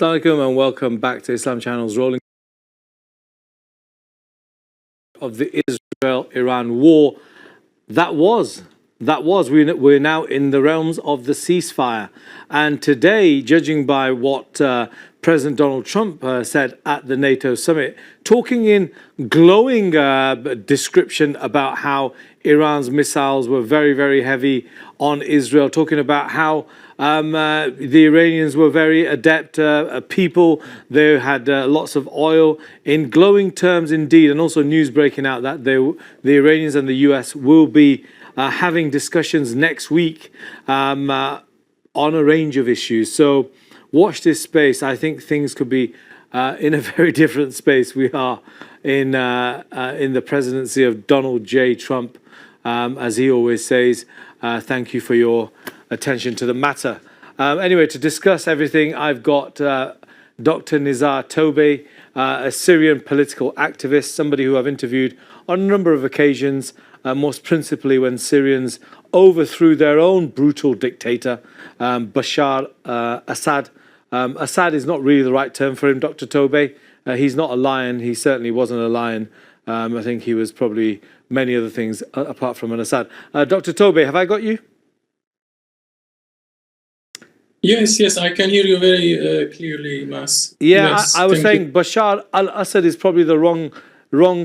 Assalamu alaikum and welcome back to Islam Channel's rolling of the Israel-Iran war. We're now in the realms of the ceasefire. And today, judging by what President Donald Trump said at the NATO summit, talking in glowing description about how Iran's missiles were very, very heavy on Israel, talking about how the Iranians were very adept people. They had lots of oil, in glowing terms indeed, and also news breaking out that the Iranians and the US will be having discussions next week on a range of issues. So watch this space. I think things could be in a very different space. We are in the presidency of Donald J. Trump, as he always says. Thank you for your attention to the matter. Anyway, to discuss everything, I've got Dr. Nizar Tobe, a Syrian political activist, somebody who I've interviewed on a number of occasions, most principally when Syrians overthrew their own brutal dictator, Bashar Assad. Assad is not really the right term for him, Dr. Tobe. He's not a lion. He certainly wasn't a lion. I think he was probably many other things apart from an Assad. Dr. Tobe, have I got you? Yes, I can hear you very clearly, Mas. Yeah, yes, I was saying Bashar al-Assad is probably the wrong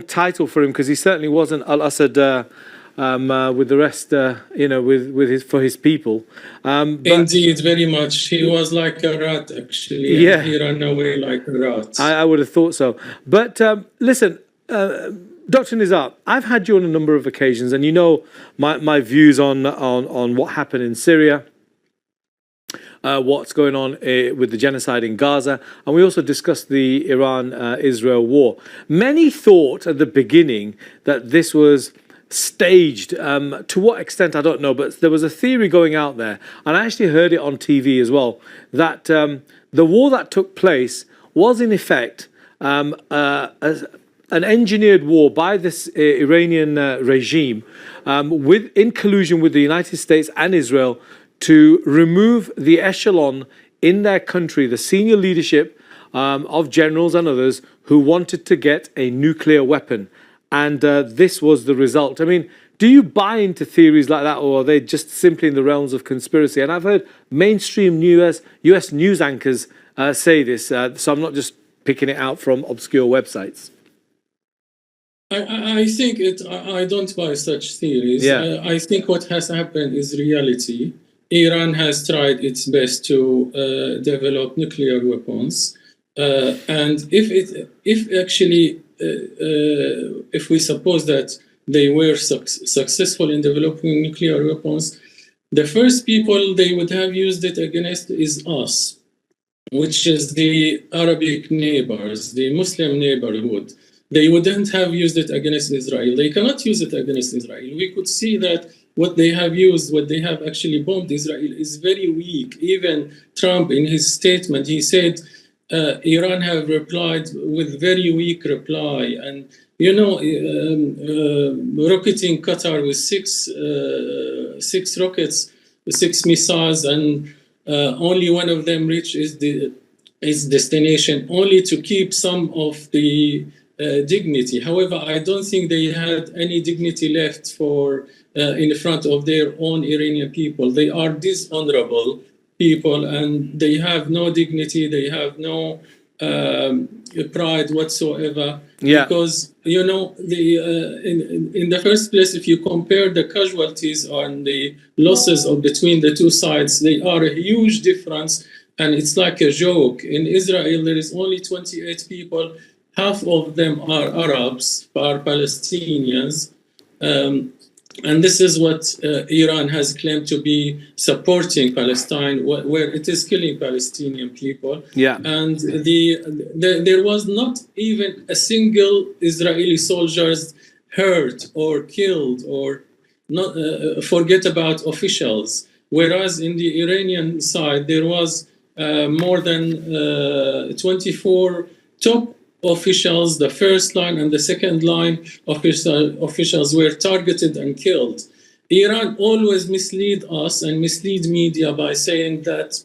title for him, because he certainly wasn't al-Assad with the rest, for his people. Indeed, very much. He was like a rat, actually. Yeah. He ran away like a rat. I would have thought so. But listen, Dr. Nizar, I've had you on a number of occasions, and you know my views on what happened in Syria. What's going on with the genocide in Gaza, and we also discussed the Iran-Israel war. Many thought at the beginning that this was staged. To what extent, I don't know, but there was a theory going out there, and I actually heard it on TV as well, that the war that took place was in effect an engineered war by this Iranian regime in collusion with the United States and Israel to remove the echelon in their country, the senior leadership of generals and others who wanted to get a nuclear weapon. And this was the result. I mean, do you buy into theories like that, or are they just simply in the realms of conspiracy? And I've heard mainstream US news anchors say this, so I'm not just picking it out from obscure websites. I think I don't buy such theories. Yeah. I think what has happened is reality. Iran has tried its best to develop nuclear weapons, and if we suppose that they were successful in developing nuclear weapons, the first people they would have used it against is us, which is the Arabic neighbors, the Muslim neighborhood. They wouldn't have used it against Israel. They cannot use it against Israel. We could see that what they have actually bombed Israel is very weak. Even Trump, in his statement, he said Iran have replied with very weak reply. And, rocketing Qatar with six rockets, 6 missiles, and only one of them reached its destination, only to keep some of the dignity. However, I don't think they had any dignity left in front of their own Iranian people. They are dishonorable people, and they have no dignity. They have no pride whatsoever. Yeah. Because in the first place, if you compare the casualties and the losses between the two sides, they are a huge difference, and it's like a joke. In Israel, there is only 28 people. Half of them are Arabs, are Palestinians. And this is what Iran has claimed to be supporting Palestine, where it is killing Palestinian people. Yeah. And there was not even a single Israeli soldiers hurt or killed, or not. Forget about officials. Whereas in the Iranian side, there was more than 24 top officials, the first line and the second line officials were targeted and killed. Iran always mislead us and mislead media by saying that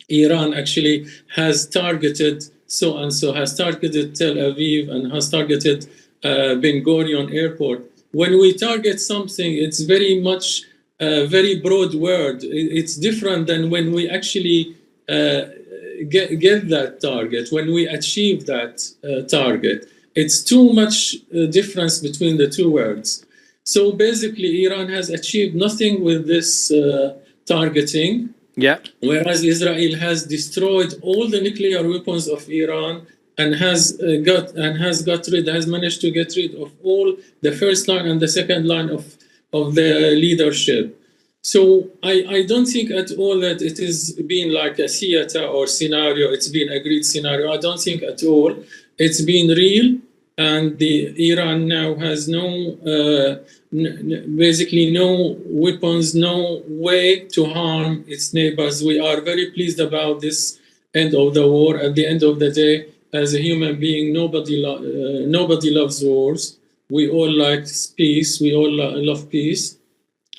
Iran actually has targeted so and so, has targeted Tel Aviv and has targeted Ben Gurion Airport. When we target something, it's very much a very broad word. It's different than when we actually get that target, when we achieve that target. It's too much difference between the two words. So basically, Iran has achieved nothing with this targeting. Yeah. Whereas Israel has destroyed all the nuclear weapons of Iran and has managed to get rid of all the first line and the second line of the leadership. So I don't think at all that it is been like a theater or scenario. It's been a agreed scenario. I don't think at all. It's been real, and Iran now has basically no weapons, no way to harm its neighbors. We are very pleased about this end of the war. At the end of the day, as a human being, nobody loves wars. We all like peace. We all love peace.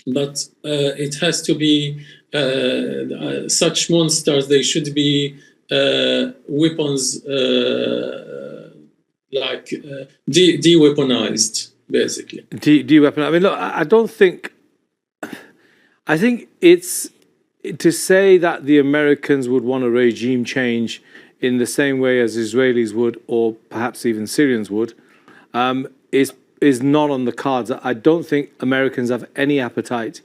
But it has to be such monsters. They should be weapons de-weaponized, basically. De-weapon. I mean, look, I don't think. I think it's to say that the Americans would want a regime change in the same way as Israelis would, or perhaps even Syrians would, is not on the cards. I don't think Americans have any appetite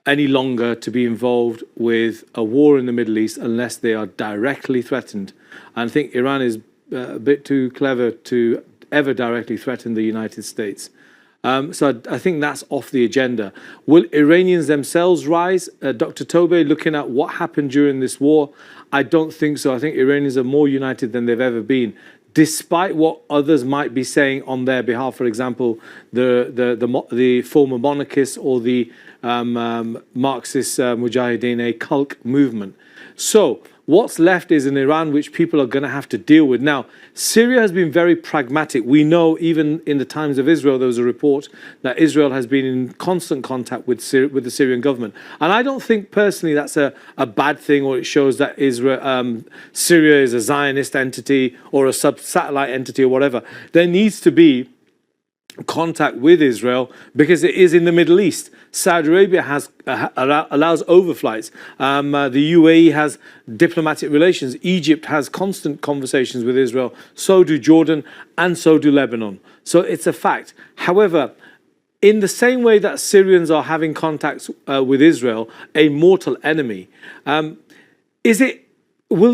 any longer to be involved with a war in the Middle East unless they are directly threatened. And I think Iran is a bit too clever to ever directly threaten the United States. So I think that's off the agenda. Will Iranians themselves rise? Dr. Tobe, looking at what happened during this war, I don't think so. I think Iranians are more united than they've ever been, despite what others might be saying on their behalf. For example, the former monarchists or the Marxist Mujahideen Khalq movement. So what's left is an Iran which people are going to have to deal with. Now, Syria has been very pragmatic. We know even in the Times of Israel, there was a report that Israel has been in constant contact with the Syrian government. And I don't think personally that's a bad thing, or it shows that Syria is a Zionist entity or a sub-satellite entity or whatever. There needs to be contact with Israel because it is in the Middle East. Saudi Arabia allows overflights. The UAE has diplomatic relations. Egypt has constant conversations with Israel. So do Jordan, and so do Lebanon. So it's a fact. However, in the same way that Syrians are having contacts with Israel, a mortal enemy, will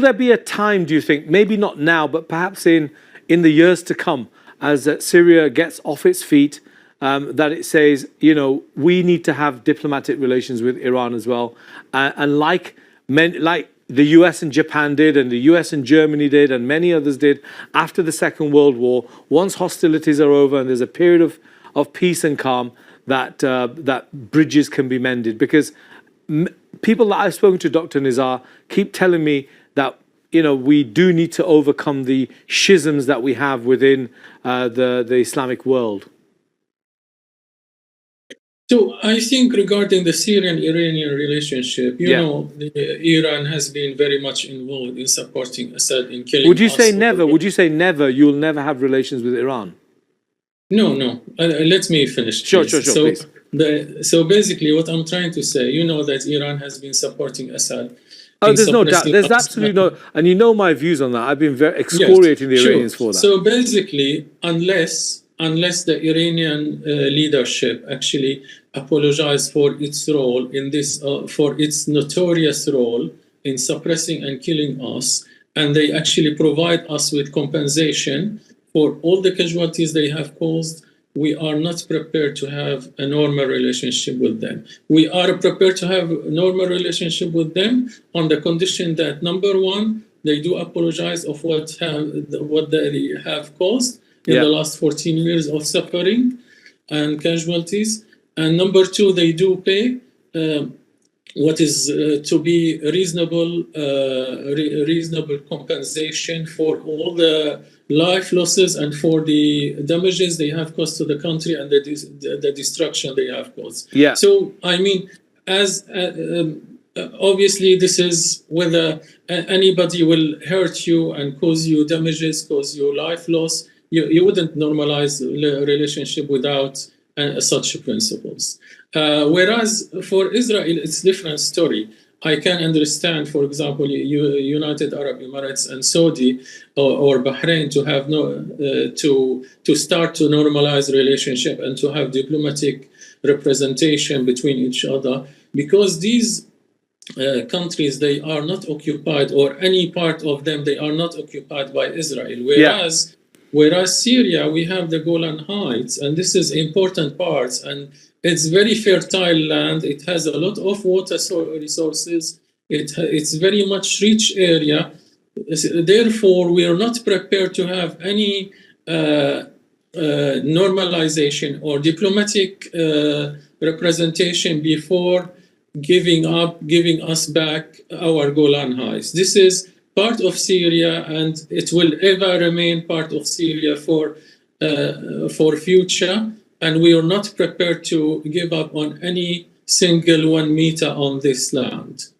there be a time, do you think, maybe not now, but perhaps in the years to come, as Syria gets off its feet, that it says, we need to have diplomatic relations with Iran as well. And like the US and Japan did, and the US and Germany did, and many others did after the Second World War, once hostilities are over and there's a period of peace and calm, that bridges can be mended. Because people that I've spoken to, Dr. Nizar, keep telling me that we do need to overcome the schisms that we have within the Islamic world. So I think regarding the Syrian-Iranian relationship, Iran has been very much involved in supporting Assad in killing. Would you say never? Would you say never? You'll never have relations with Iran? No. Let me finish. Sure, please. So basically, what I'm trying to say, that Iran has been supporting Assad. Oh, there's no doubt. There's absolutely no, and my views on that. I've been very excoriating the Iranians for that. So basically, unless the Iranian leadership actually apologize for its role in this, for its notorious role in suppressing and killing us, and they actually provide us with compensation for all the casualties they have caused, we are not prepared to have a normal relationship with them. We are prepared to have a normal relationship with them on the condition that, number one, they do apologize of what they have caused in the last 14 years of suffering and casualties. And number two, they do pay what is to be reasonable compensation for all the life losses and for the damages they have caused to the country and the destruction they have caused. Yeah. So I mean, as obviously, this is whether anybody will hurt you and cause you damages, cause you life loss. You wouldn't normalize the relationship without such principles. Whereas for Israel, it's different story. I can understand, for example, United Arab Emirates and Saudi or Bahrain to have to start to normalize relationship and to have diplomatic representation between each other, because these countries, they are not occupied, or any part of them, they are not occupied by Israel. Yeah. Whereas Syria, we have the Golan Heights, and this is important parts, and it's very fertile land. It has a lot of water resources. It's very much rich area. Therefore, we are not prepared to have any normalization or diplomatic representation before giving us back our Golan Heights. This is part of Syria, and it will ever remain part of Syria for future. And we are not prepared to give up on any single 1 meter on this land.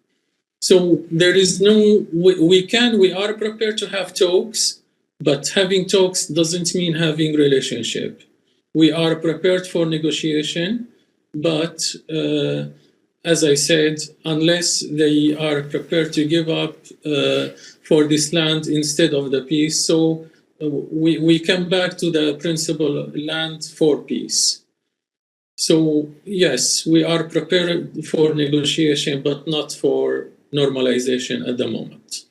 So there is no, we are prepared to have talks, but having talks doesn't mean having relationship. We are prepared for negotiation, but as I said, unless they are prepared to give up for this land instead of the peace, so we come back to the principle land for peace. So yes, we are prepared for negotiation, but not for normalization at the moment.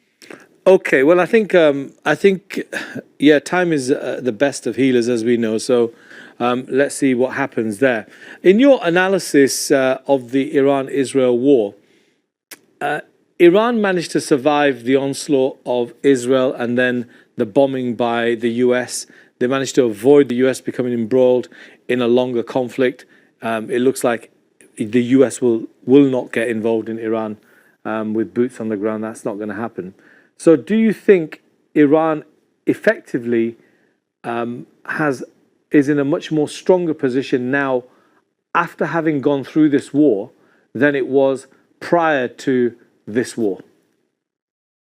Okay. Well, I think yeah, time is the best of healers, as we know. So let's see what happens there. In your analysis of the Iran-Israel war, Iran managed to survive the onslaught of Israel and then the bombing by the US. They managed to avoid the US becoming embroiled in a longer conflict. It looks like the US will not get involved in Iran with boots on the ground. That's not going to happen. So do you think Iran effectively is in a much more stronger position now after having gone through this war than it was prior to this war?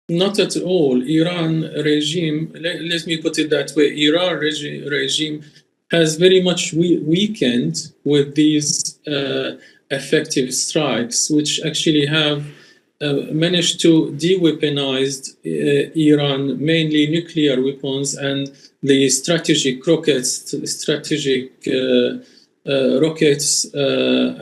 Not at all. Iran regime, let me put it that way, Iran regime has very much weakened with these effective strikes, which actually have managed to de-weaponize Iran, mainly nuclear weapons and the strategic rockets,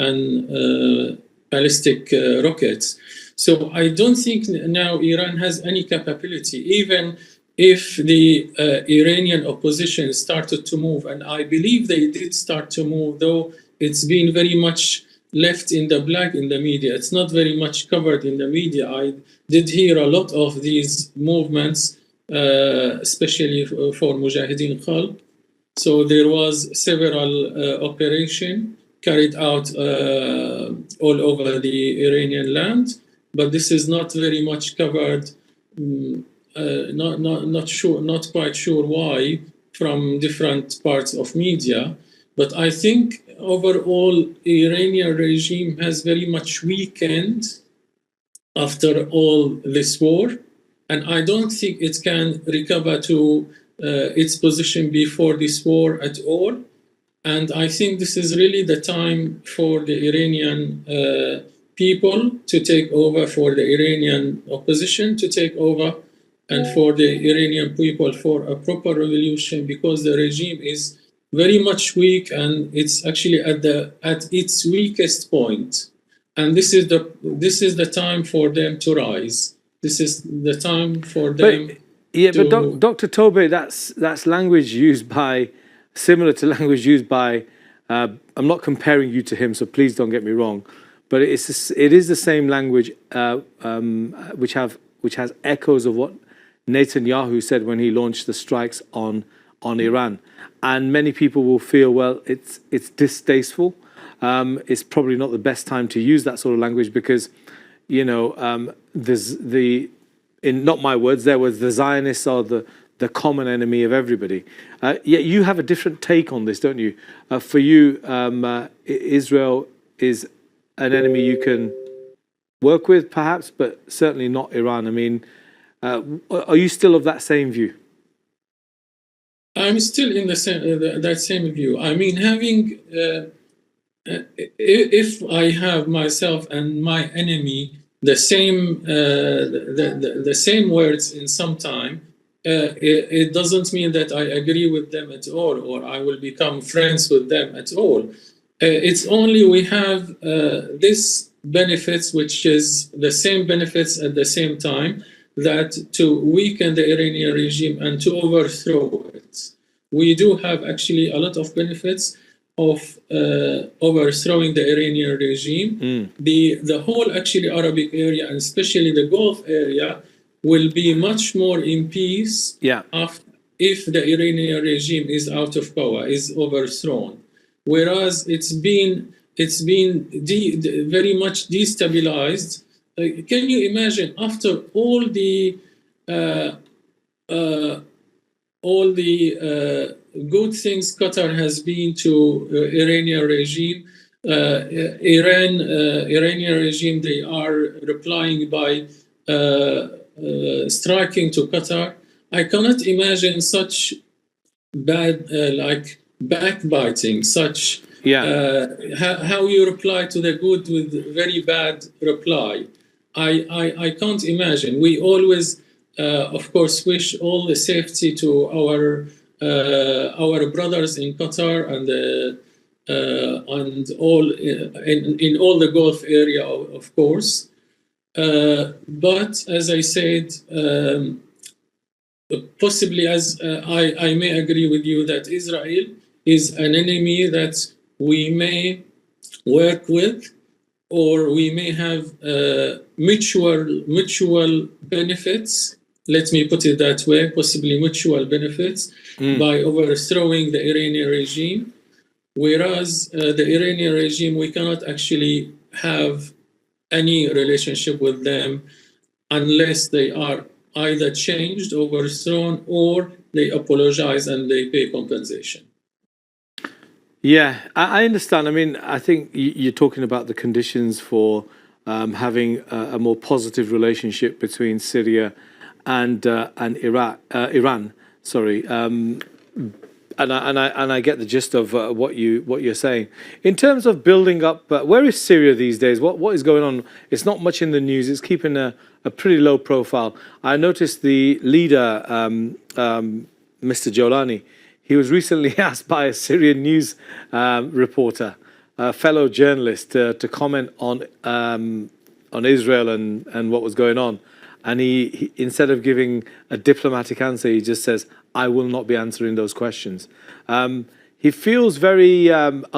and ballistic rockets. So I don't think now Iran has any capability, even if the Iranian opposition started to move, and I believe they did start to move, though it's been very much left in the black in the media. It's not very much covered in the media. I did hear a lot of these movements, especially for Mujahideen Khalq. So there was several operation carried out all over the Iranian land, but this is not very much covered. Not quite sure why from different parts of media. But I think overall, Iranian regime has very much weakened after all this war, and I don't think it can recover to its position before this war at all. And I think this is really the time for the Iranian people to take over, for the Iranian opposition to take over, and for the Iranian people for a proper revolution, because the regime is very much weak, and it's actually at its weakest point. And this is the time for them to rise. This is the time for them. But Dr. Tobe, that's language used by, similar to language used by. I'm not comparing you to him, so please don't get me wrong. But it is the same language which has echoes of what Netanyahu said when he launched the strikes on Iran. And many people will feel, well, it's distasteful. It's probably not the best time to use that sort of language because, there's not my words, there was the Zionists are the common enemy of everybody. Yet you have a different take on this, don't you? For you, Israel is an enemy you can work with, perhaps, but certainly not Iran. I mean, are you still of that same view? I'm still in the same that same view. I mean, having if I have myself and my enemy the same the same words in some time, it doesn't mean that I agree with them at all or I will become friends with them at all. It's only we have this benefits, which is the same benefits at the same time, that to weaken the Iranian regime and to overthrow it. We do have actually a lot of benefits of overthrowing the Iranian regime. The whole actually Arabic area and especially the Gulf area will be much more in peace if the Iranian regime is out of power, is overthrown. Whereas it's been very much destabilized. Can you imagine after all the good things Qatar has been to Iranian regime, Iranian regime, they are replying by striking to Qatar. I cannot imagine such bad like backbiting, such how you reply to the good with very bad reply. I can't imagine. We always of course wish all the safety to our brothers in Qatar and all in all the Gulf area, of course. But as I said, possibly as I may agree with you that Israel is an enemy that we may work with, or we may have mutual benefits. Let me put it that way, possibly mutual benefits by overthrowing the Iranian regime. Whereas the Iranian regime, we cannot actually have any relationship with them unless they are either changed, overthrown, or they apologize and they pay compensation. Yeah, I understand. I mean, I think you're talking about the conditions for having a more positive relationship between Syria and Iran. Sorry, and I get the gist of what you're saying. In terms of building up, where is Syria these days? What is going on? It's not much in the news. It's keeping a pretty low profile. I noticed the leader, Mr. Jolani. He was recently asked by a Syrian news reporter, a fellow journalist, to comment on Israel and what was going on. And he instead of giving a diplomatic answer, he just says, "I will not be answering those questions." He feels very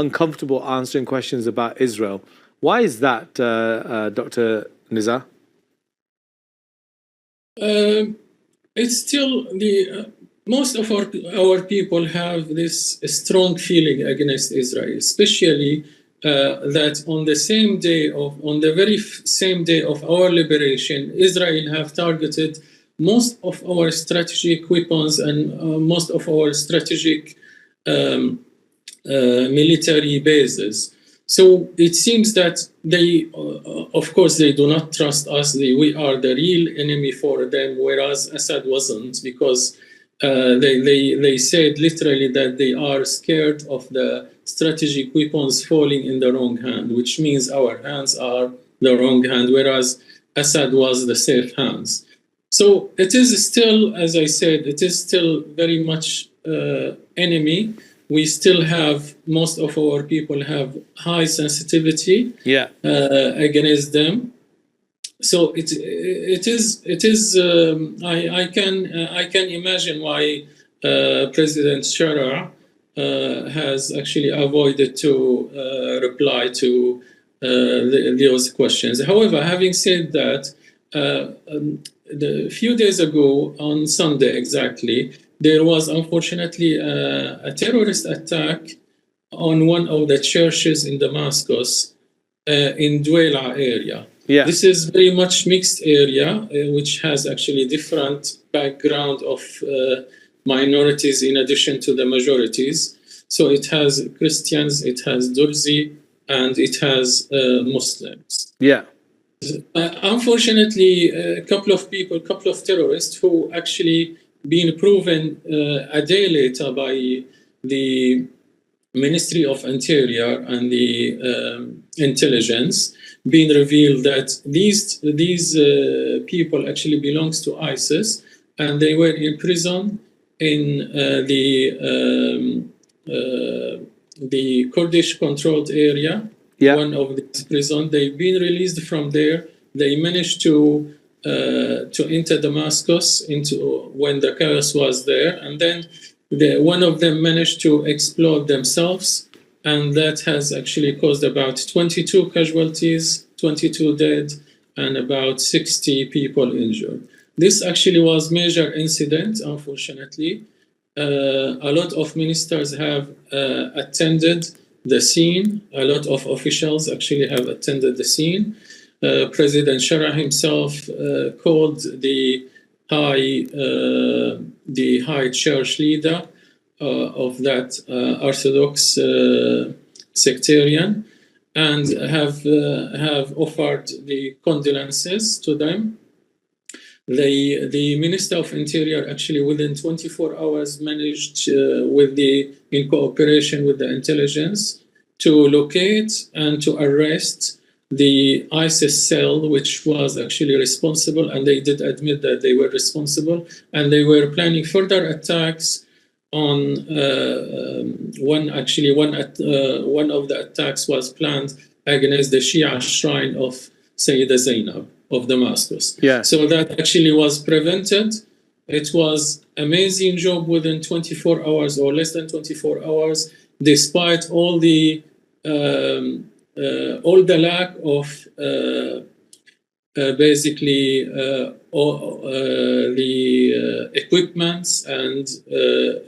uncomfortable answering questions about Israel. Why is that, Dr. Nizar? It's still the most of our people have this strong feeling against Israel, especially that on the very same day of our liberation, Israel have targeted most of our strategic weapons and most of our strategic military bases. So it seems that they, of course, they do not trust us. We are the real enemy for them, whereas Assad wasn't, because they said literally that they are scared of the strategic weapons falling in the wrong hand, which means our hands are the wrong hand, whereas Assad was the safe hands. So it is still, as I said, it is still very much enemy. We still have, most of our people have high sensitivity against them. So it is I can imagine why President Shara has actually avoided to reply to those questions. However, having said that, a few days ago on Sunday exactly, there was unfortunately a terrorist attack on one of the churches in Damascus in Dwayla area. This is very much mixed area, which has actually different background of minorities in addition to the majorities. So it has Christians, it has Durzi, and it has Muslims. Yeah. Unfortunately, a couple of people, couple of terrorists who actually been proven a day later by the Ministry of Interior and the intelligence, being revealed that these people actually belongs to ISIS, and they were in prison in the Kurdish controlled area. Yeah. One of these prisons. They've been released from there. They managed to enter Damascus into when the chaos was there, and then one of them managed to explode themselves, and that has actually caused about 22 casualties, 22 dead, and about 60 people injured. This actually was major incident, unfortunately. A lot of ministers have attended the scene. A lot of officials actually have attended the scene. President Shara himself called the high church leader of that Orthodox sectarian, and have offered the condolences to them. The Minister of Interior actually within 24 hours managed, in cooperation with the intelligence, to locate and to arrest the ISIS cell, which was actually responsible, and they did admit that they were responsible, and they were planning further attacks on one of the attacks was planned against the Shia shrine of Sayyida Zainab of Damascus. Yeah. So that actually was prevented. It was amazing job within 24 hours or less than 24 hours, despite all the lack of the equipments and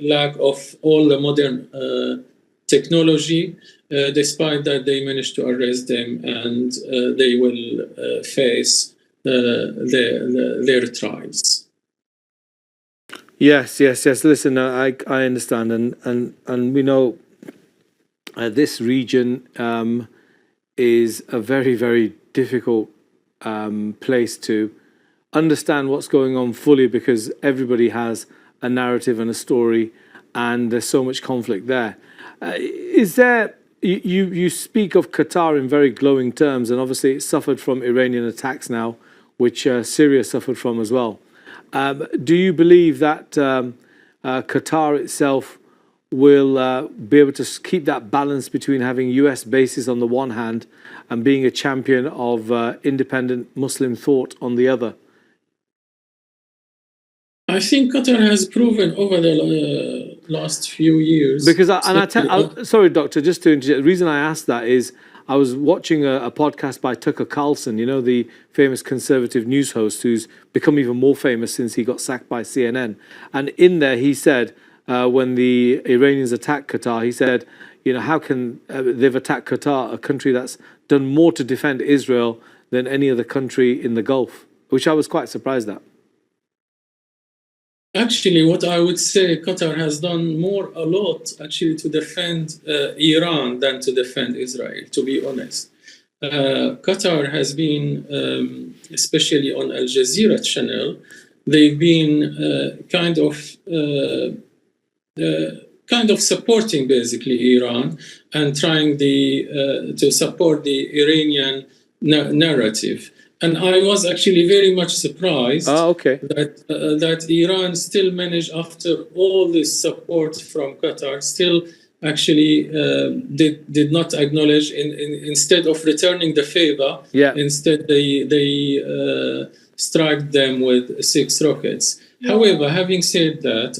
lack of all the modern technology. Despite that, they managed to arrest them, and they will face their trials. Yes. Listen, I understand, and we know this region is a very, very difficult place to understand what's going on fully, because everybody has a narrative and a story, and there's so much conflict there. Is there? You speak of Qatar in very glowing terms, and obviously it suffered from Iranian attacks now, which Syria suffered from as well. Do you believe that Qatar itself will be able to keep that balance between having US bases on the one hand and being a champion of independent Muslim thought on the other? I think Qatar has proven over the last few years. Because sorry, Doctor, just to interject, the reason I asked that is I was watching a podcast by Tucker Carlson, you know, the famous conservative news host who's become even more famous since he got sacked by CNN. And in there, he said, when the Iranians attacked Qatar, he said, you know, how can they've attacked Qatar, a country that's done more to defend Israel than any other country in the Gulf, which I was quite surprised at. Actually, what I would say, Qatar has done a lot actually to defend Iran than to defend Israel, to be honest. Qatar has been, especially on Al Jazeera channel, they've been kind of supporting basically Iran and trying to support the Iranian narrative. And I was actually very much surprised that Iran still managed, after all this support from Qatar, still actually did not acknowledge, instead of returning the favor, instead they struck them with 6 rockets. However, having said that,